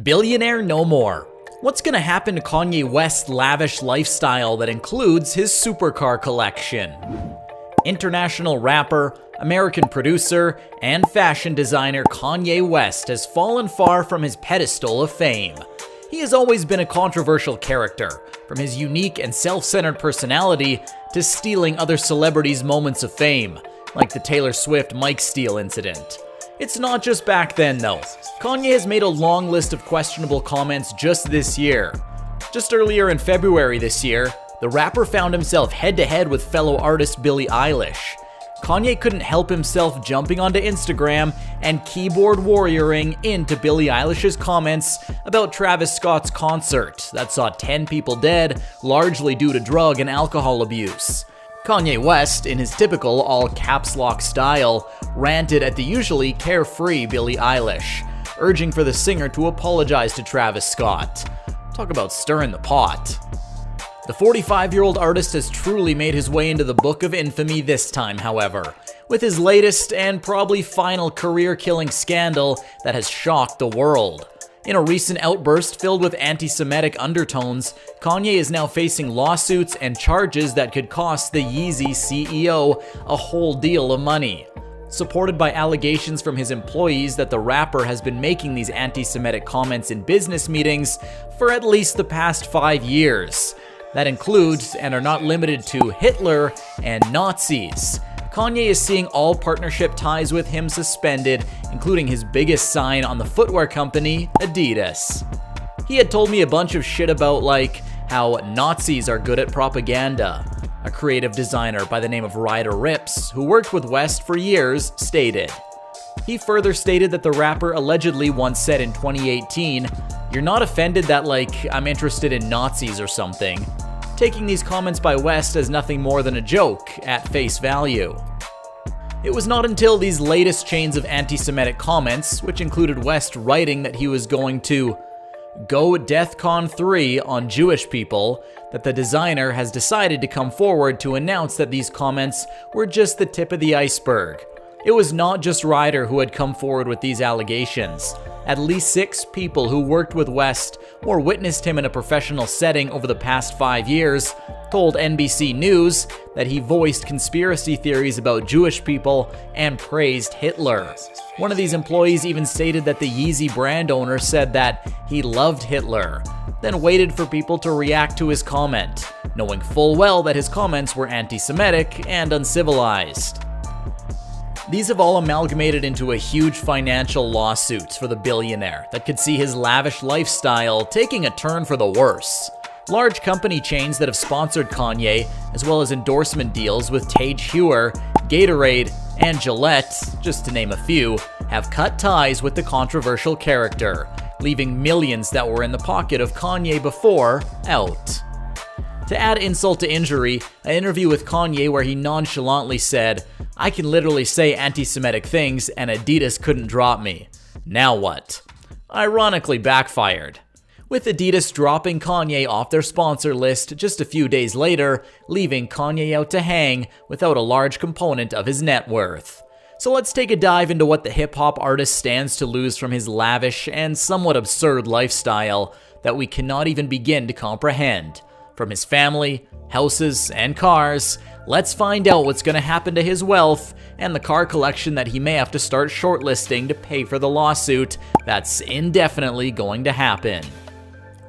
Billionaire no more. What's gonna happen to Kanye West's lavish lifestyle that includes his supercar collection? International rapper, American producer, and fashion designer Kanye West has fallen far from his pedestal of fame. He has always been a controversial character, from his unique and self-centered personality to stealing other celebrities' moments of fame, like the Taylor Swift mic steal incident. It's not just back then though. Kanye has made a long list of questionable comments just this year. Just earlier in February this year, the rapper found himself head-to-head with fellow artist Billie Eilish. Kanye couldn't help himself jumping onto Instagram and keyboard warrioring into Billie Eilish's comments about Travis Scott's concert that saw 10 people dead, largely due to drug and alcohol abuse. Kanye West, in his typical all-caps lock style, ranted at the usually carefree Billie Eilish, urging for the singer to apologize to Travis Scott. Talk about stirring the pot. The 45-year-old artist has truly made his way into the book of infamy this time, however, with his latest and probably final career-killing scandal that has shocked the world. In a recent outburst filled with anti-Semitic undertones, Kanye is now facing lawsuits and charges that could cost the YEEZY CEO a whole deal of money. Supported by allegations from his employees that the rapper has been making these anti-Semitic comments in business meetings for at least the past 5 years. That includes, and are not limited to, Hitler and Nazis. Kanye is seeing all partnership ties with him suspended, including his biggest sign on the footwear company, Adidas. He had told me a bunch of shit about like how Nazis are good at propaganda. A creative designer by the name of Ryder Ripps, who worked with West for years, stated. He further stated that the rapper allegedly once said in 2018, "You're not offended that like I'm interested in Nazis or something," taking these comments by West as nothing more than a joke at face value. It was not until these latest chains of anti-Semitic comments, which included West writing that he was going to go DEFCON 3 on Jewish people, that the designer has decided to come forward to announce that these comments were just the tip of the iceberg. It was not just Ryder who had come forward with these allegations. At least 6 people who worked with West or witnessed him in a professional setting over the past 5 years told NBC News that he voiced conspiracy theories about Jewish people and praised Hitler. One of these employees even stated that the YEEZY brand owner said that he loved Hitler, then waited for people to react to his comment, knowing full well that his comments were anti-Semitic and uncivilized. These have all amalgamated into a huge financial lawsuit for the billionaire that could see his lavish lifestyle taking a turn for the worse. Large company chains that have sponsored Kanye, as well as endorsement deals with Tage Heuer, Gatorade, and Gillette, just to name a few, have cut ties with the controversial character, leaving millions that were in the pocket of Kanye before out. To add insult to injury, an interview with Kanye where he nonchalantly said, "I can literally say anti-Semitic things and Adidas couldn't drop me. Now what?" ironically backfired, with Adidas dropping Kanye off their sponsor list just a few days later, leaving Kanye out to hang without a large component of his net worth. So let's take a dive into what the hip-hop artist stands to lose from his lavish and somewhat absurd lifestyle that we cannot even begin to comprehend. From his family, houses, and cars, let's find out what's going to happen to his wealth and the car collection that he may have to start shortlisting to pay for the lawsuit that's indefinitely going to happen.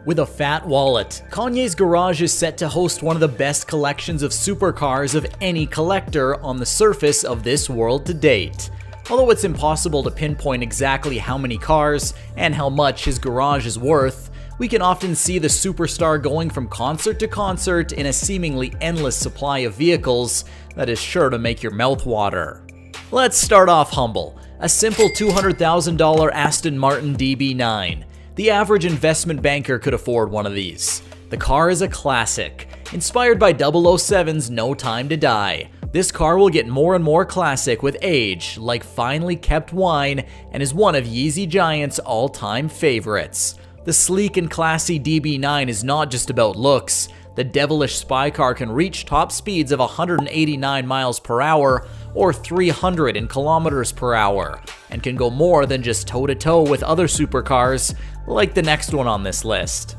With a fat wallet, Kanye's garage is set to host one of the best collections of supercars of any collector on the surface of this world to date. Although it's impossible to pinpoint exactly how many cars and how much his garage is worth, we can often see the superstar going from concert to concert in a seemingly endless supply of vehicles that is sure to make your mouth water. Let's start off humble. A simple $200,000 Aston Martin DB9. The average investment banker could afford one of these. The car is a classic, inspired by 007's No Time to Die. This car will get more and more classic with age, like finely kept wine, and is one of Yeezy Giant's all-time favorites. The sleek and classy DB9 is not just about looks. the devilish spy car can reach top speeds of 189 miles per hour or 300 in kilometers per hour, and can go more than just toe-to-toe with other supercars like the next one on this list.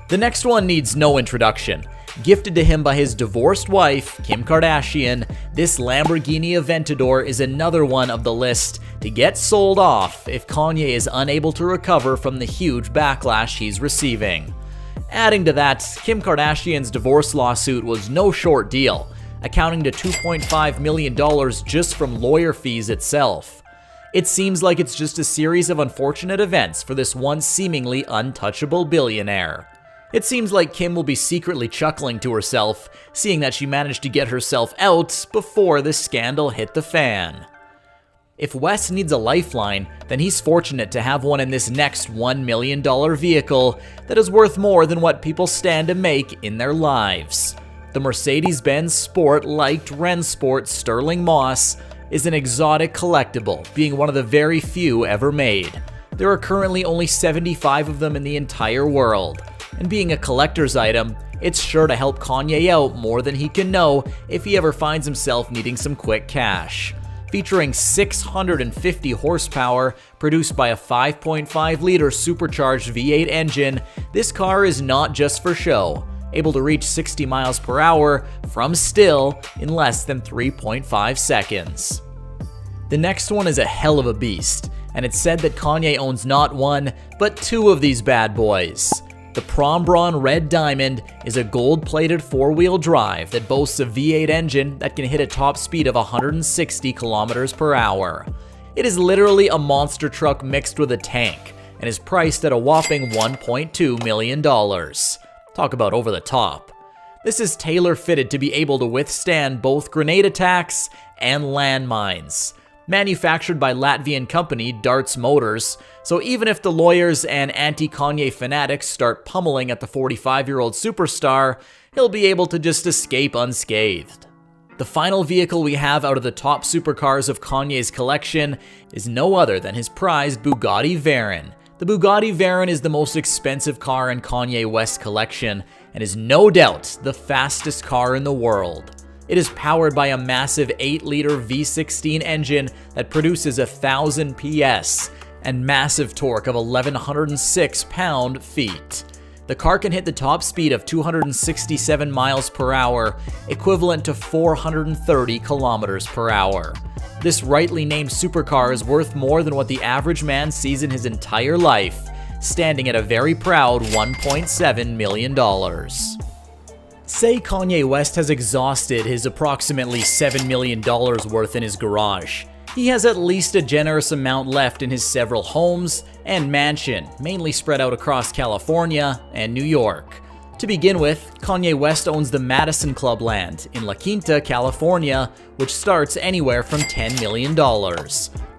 The next one needs no introduction. Gifted to him by his divorced wife, Kim Kardashian, this Lamborghini Aventador is another one of the list to get sold off if Kanye is unable to recover from the huge backlash he's receiving. Adding to that, Kim Kardashian's divorce lawsuit was no short deal, accounting to $2.5 million just from lawyer fees itself. It seems like it's just a series of unfortunate events for this once seemingly untouchable billionaire. It seems like Kim will be secretly chuckling to herself, seeing that she managed to get herself out before this scandal hit the fan. If West needs a lifeline, then he's fortunate to have one in this next $1 million vehicle that is worth more than what people stand to make in their lives. The Mercedes-Benz Sport LEICHT RENNSPORT Sterling Moss is an exotic collectible, being one of the very few ever made. There are currently only 75 of them in the entire world, and being a collector's item, it's sure to help Kanye out more than he can know if he ever finds himself needing some quick cash. Featuring 650 horsepower, produced by a 5.5-liter supercharged V8 engine, this car is not just for show, able to reach 60 miles per hour from still in less than 3.5 seconds. The next one is a hell of a beast, and it's said that Kanye owns not one, but two of these bad boys. The PROMBRON Red Diamond is a gold-plated four-wheel drive that boasts a V8 engine that can hit a top speed of 160 kilometers per hour. It is literally a monster truck mixed with a tank, and is priced at a whopping $1.2 million. Talk about over the top. This is tailor-fitted to be able to withstand both grenade attacks and landmines. Manufactured by Latvian company Darts Motors, so even if the lawyers and anti-Kanye fanatics start pummeling at the 45-year-old superstar, he'll be able to just escape unscathed. The final vehicle we have out of the top supercars of Kanye's collection is no other than his prized Bugatti Veyron. The Bugatti Veyron is the most expensive car in Kanye West's collection, and is no doubt the fastest car in the world. It is powered by a massive 8-liter V16 engine that produces 1,000 PS and massive torque of 1,106 pound-feet. The car can hit the top speed of 267 miles per hour, equivalent to 430 kilometers per hour. This rightly named supercar is worth more than what the average man sees in his entire life, standing at a very proud $1.7 million. Say Kanye West has exhausted his approximately $7 million worth in his garage. He has at least a generous amount left in his several homes and mansion, mainly spread out across California and New York. To begin with, Kanye West owns the Madison Club land in La Quinta, California, which starts anywhere from $10 million.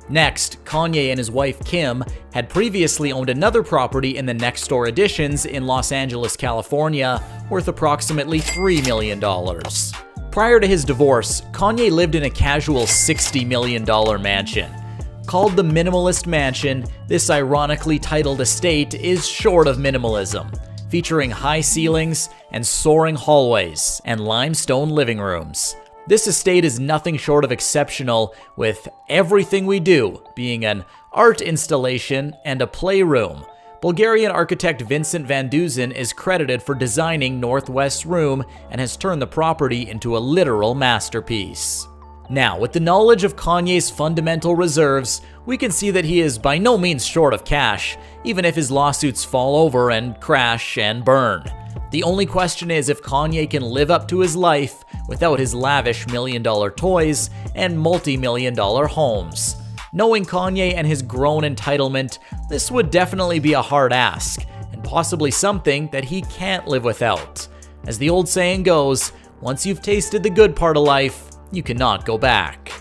Next, Kanye and his wife Kim had previously owned another property in the next door additions in Los Angeles, California, worth approximately $3 million. Prior to his divorce, Kanye lived in a casual $60 million mansion. Called the Minimalist Mansion, this ironically titled estate is short of minimalism, featuring high ceilings and soaring hallways and limestone living rooms. This estate is nothing short of exceptional, with everything we do being an art installation and a playroom. Bulgarian architect Vincent Van Dusen is credited for designing Northwest's room and has turned the property into a literal masterpiece. Now, with the knowledge of Kanye's fundamental reserves, we can see that he is by no means short of cash, even if his lawsuits fall over and crash and burn. The only question is if Kanye can live up to his life without his lavish million-dollar toys and multi-million-dollar homes. Knowing Kanye and his grown entitlement, this would definitely be a hard ask, and possibly something that he can't live without. As the old saying goes, once you've tasted the good part of life, you cannot go back.